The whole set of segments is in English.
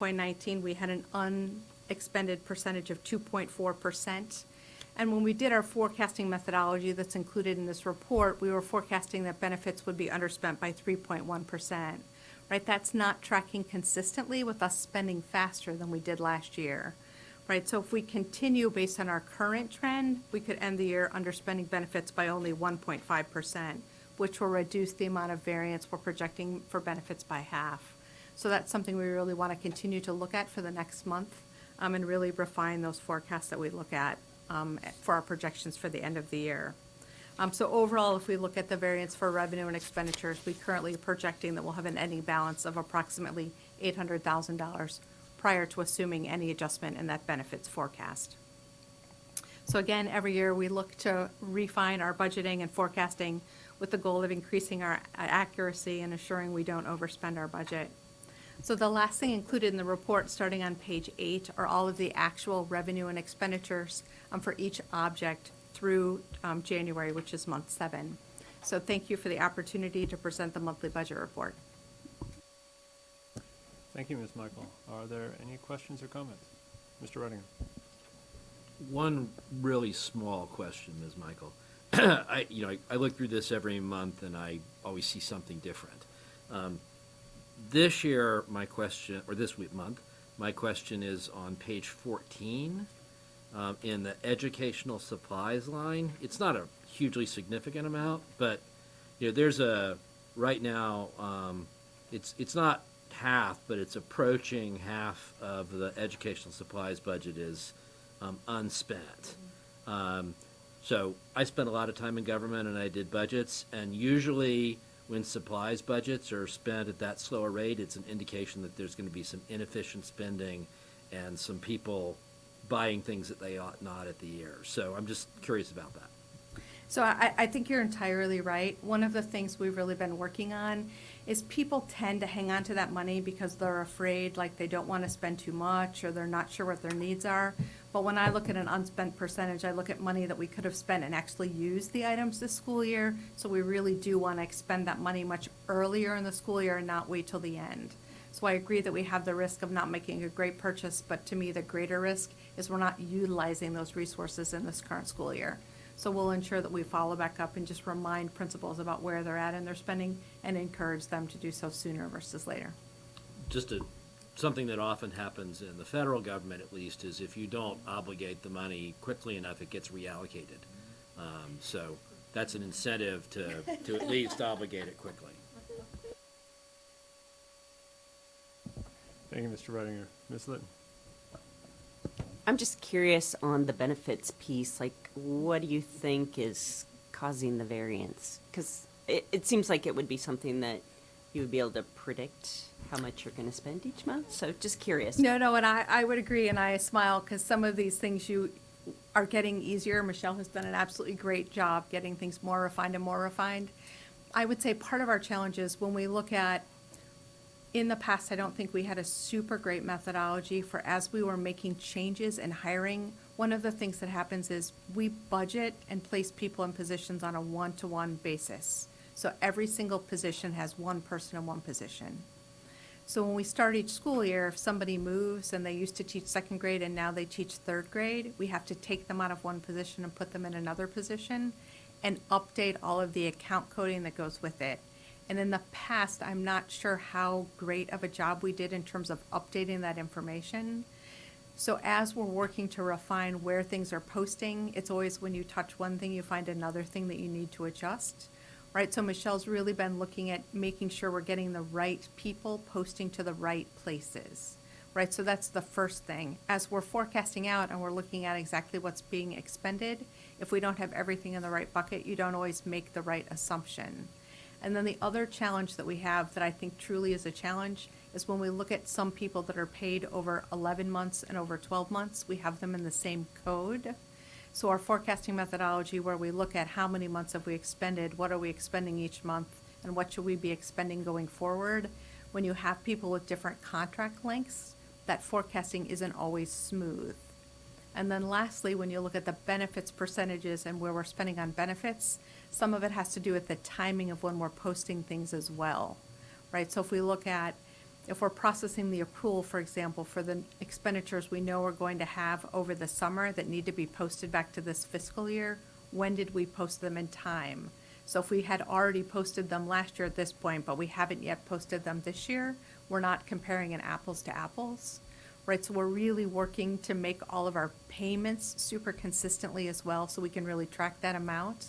2019, we had an unexpended percentage of 2.4%. And when we did our forecasting methodology that's included in this report, we were forecasting that benefits would be underspent by 3.1%. Right? That's not tracking consistently with us spending faster than we did last year. Right? So if we continue based on our current trend, we could end the year underspending benefits by only 1.5%, which will reduce the amount of variance we're projecting for benefits by half. So that's something we really want to continue to look at for the next month, and really refine those forecasts that we look at for our projections for the end of the year. So overall, if we look at the variance for revenue and expenditures, we currently are projecting that we'll have an ending balance of approximately $800,000 prior to assuming any adjustment in that benefits forecast. So again, every year we look to refine our budgeting and forecasting with the goal of increasing our accuracy and assuring we don't overspend our budget. So the last thing included in the report, starting on page 8, are all of the actual revenue and expenditures for each object through January, which is month 7. So thank you for the opportunity to present the monthly budget report. Thank you, Ms. Michael. Are there any questions or comments? Mr. Redinger. One really small question, Ms. Michael. I look through this every month and I always see something different. This year, my question, or this month, my question is on page 14 in the educational supplies line. It's not a hugely significant amount, but there's right now, it's not half, but it's approaching half of the educational supplies budget is unspent. So I spent a lot of time in government and I did budgets, and usually when supplies budgets are spent at that slower rate, it's an indication that there's going to be some inefficient spending and some people buying things that they ought not at the year. So I'm just curious about that. So I think you're entirely right. One of the things we've really been working on is people tend to hang on to that money because they're afraid, like they don't want to spend too much or they're not sure what their needs are. But when I look at an unspent percentage, I look at money that we could have spent and actually used the items this school year. So we really do want to expend that money much earlier in the school year and not wait till the end. So I agree that we have the risk of not making a great purchase, but to me the greater risk is we're not utilizing those resources in this current school year. So we'll ensure that we follow back up and just remind principals about where they're at in their spending and encourage them to do so sooner versus later. Something that often happens in the federal government, at least, is if you don't obligate the money quickly enough, it gets reallocated. So that's an incentive to at least obligate it quickly. Thank you, Mr. Redinger. Ms. Litton. I'm just curious on the benefits piece, like what do you think is causing the variance? Because it seems like it would be something that you would be able to predict how much you're going to spend each month. So just curious. No, and I would agree, and I smile because some of these things you are getting easier. Michelle has done an absolutely great job getting things more refined and more refined. I would say part of our challenge is when we look at, in the past, I don't think we had a super great methodology for as we were making changes and hiring. One of the things that happens is we budget and place people in positions on a one-to-one basis. So every single position has one person in one position. So when we start each school year, if somebody moves and they used to teach 2nd grade and now they teach 3rd grade, we have to take them out of one position and put them in another position and update all of the account coding that goes with it. And in the past, I'm not sure how great of a job we did in terms of updating that information. So as we're working to refine where things are posting, it's always when you touch one thing, you find another thing that you need to adjust. Right, so Michelle's really been looking at making sure we're getting the right people posting to the right places. Right, so that's the first thing. As we're forecasting out and we're looking at exactly what's being expended, if we don't have everything in the right bucket, you don't always make the right assumption. And then the other challenge that we have that I think truly is a challenge is when we look at some people that are paid over 11 months and over 12 months, we have them in the same code. So our forecasting methodology where we look at how many months have we expended, what are we expending each month, and what should we be expending going forward. When you have people with different contract lengths, that forecasting isn't always smooth. And then lastly, when you look at the benefits percentages and where we're spending on benefits, some of it has to do with the timing of when we're posting things as well, right? So if we look at if we're processing the accrual, for example, for the expenditures we know we're going to have over the summer that need to be posted back to this fiscal year, when did we post them in time? So if we had already posted them last year at this point, but we haven't yet posted them this year, we're not comparing an apples to apples, right? So we're really working to make all of our payments super consistently as well, so we can really track that amount.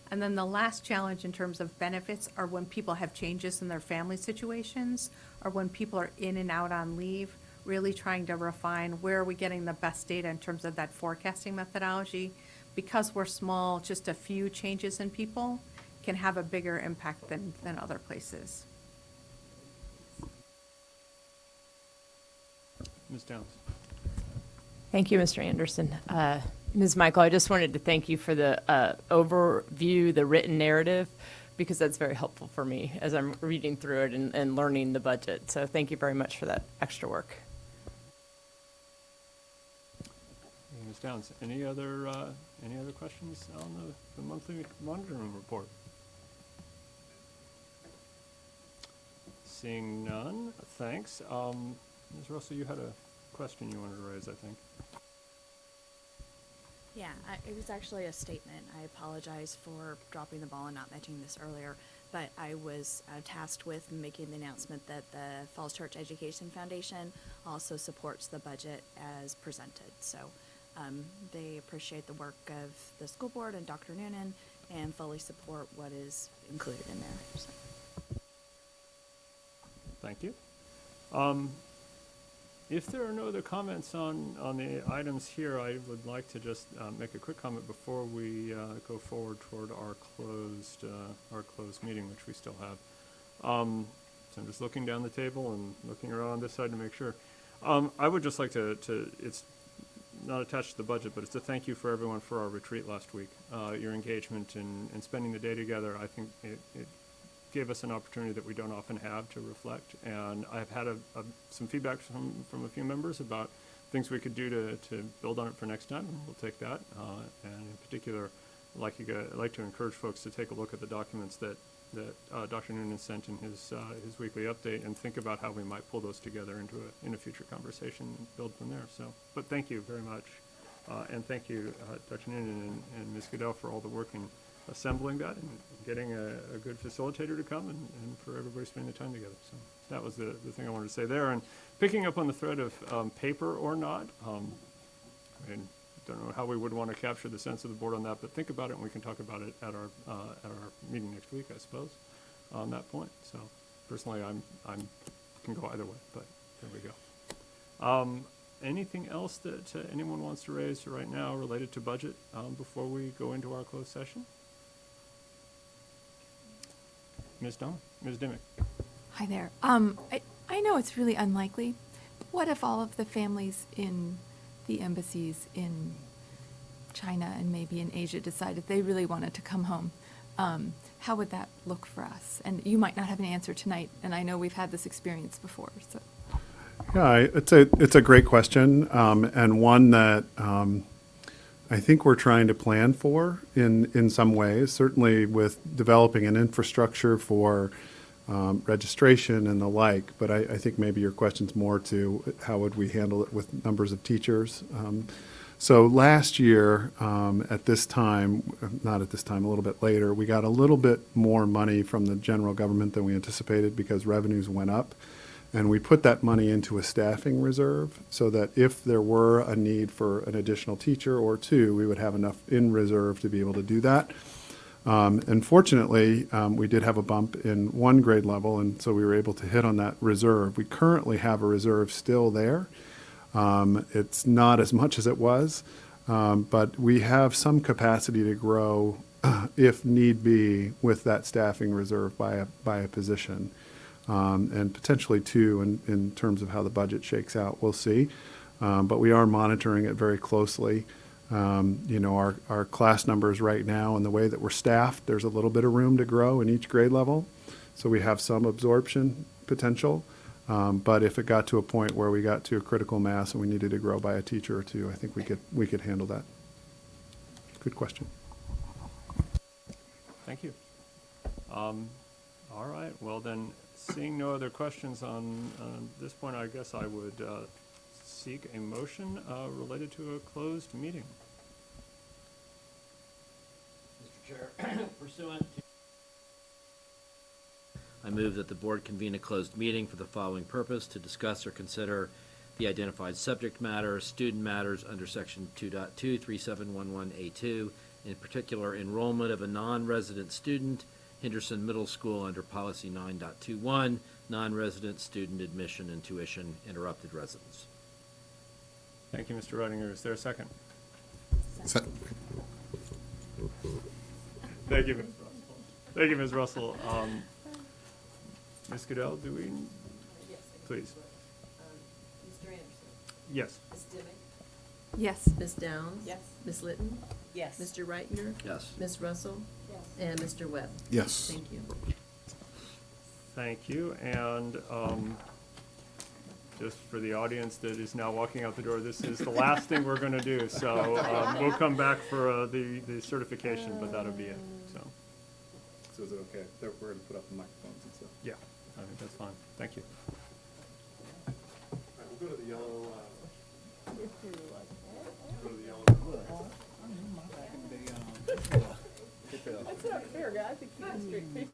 And then the last challenge in terms of benefits are when people have changes in their family situations, or when people are in and out on leave, really trying to refine where are we getting the best data in terms of that forecasting methodology. Because we're small, just a few changes in people can have a bigger impact than other places. Ms. Downs? Thank you, Mr. Anderson. Ms. Michael, I just wanted to thank you for the overview, the written narrative, because that's very helpful for me as I'm reading through it and learning the budget. So thank you very much for that extra work. Ms. Downs, any other questions on the monthly monitoring report? Seeing none, thanks. Ms. Russell, you had a question you wanted to raise, I think. Yeah, it was actually a statement. I apologize for dropping the ball and not mentioning this earlier, but I was tasked with making the announcement that the Falls Church Education Foundation also supports the budget as presented. So they appreciate the work of the school board and Dr. Noonan and fully support what is included in there. So. Thank you. If there are no other comments on the items here, I would like to just make a quick comment before we go forward toward our closed meeting, which we still have. So I'm just looking down the table and looking around this side to make sure. I would just like to it's not attached to the budget, but it's to thank you for everyone for our retreat last week. Your engagement in spending the day together, I think it gave us an opportunity that we don't often have to reflect. And I've had some feedback from a few members about things we could do to build on it for next time, and we'll take that. And in particular, I'd like to encourage folks to take a look at the documents that Dr. Noonan sent in his weekly update and think about how we might pull those together in a future conversation and build from there. So, but thank you very much. And thank you, Dr. Noonan and Ms. Goodell, for all the work in assembling that and getting a good facilitator to come and for everybody spending the time together. So that was the thing I wanted to say there. And picking up on the thread of paper or not, I mean, don't know how we would want to capture the sense of the board on that, but think about it and we can talk about it at our meeting next week, I suppose, on that point. So personally, I can go either way, but there we go. Anything else that anyone wants to raise right now related to budget before we go into our closed session? Ms. Dimick. Hi there. I know it's really unlikely. But what if all of the families in the embassies in China and maybe in Asia decided they really wanted to come home? How would that look for us? And you might not have an answer tonight, and I know we've had this experience before. So. Yeah, it's a great question, and one that I think we're trying to plan for in some ways, certainly with developing an infrastructure for registration and the like, but I think maybe your question's more to how would we handle it with numbers of teachers. So last year, at this time, not at this time, a little bit later, we got a little bit more money from the general government than we anticipated because revenues went up. And we put that money into a staffing reserve so that if there were a need for an additional teacher or two, we would have enough in reserve to be able to do that. And fortunately, we did have a bump in one grade level, and so we were able to hit on that reserve. We currently have a reserve still there. It's not as much as it was, but we have some capacity to grow if need be with that staffing reserve by a position. And potentially two in terms of how the budget shakes out. We'll see. But we are monitoring it very closely. Our class numbers right now and the way that we're staffed, there's a little bit of room to grow in each grade level. So we have some absorption potential. But if it got to a point where we got to a critical mass and we needed to grow by a teacher or two, I think we could handle that. Good question. Thank you. All right, well then, Seeing no other questions on this point, I guess I would seek a motion related to a closed meeting. Mr. Chair, pursuant to. I move that the board convene a closed meeting for the following purpose: to discuss or consider the identified subject matter, student matters under section 2.23711A2, in particular enrollment of a non-resident student, Henderson Middle School under policy 9.21, non-resident student admission and tuition, interrupted residence. Thank you, Mr. Reitinger. Is there a second? Thank you, Ms. Russell. Thank you, Ms. Russell. Ms. Goodell, do we? Please. Mr. Anderson? Yes. Ms. Dimick? Yes. Ms. Downs? Yes. Ms. Litton? Yes. Mr. Reitinger? Yes. Ms. Russell? Yes. And Mr. Webb? Yes. Thank you. Thank you. And just for the audience that is now walking out the door, this is the last thing we're going to do. So we'll come back for the certification, but that'll be it. So, So is it okay? We're going to put up the microphones and stuff. yeah, I think that's fine. Thank you. All right, we'll go to the yellow. Go to the yellow. That's not fair, guys. I keep it straight.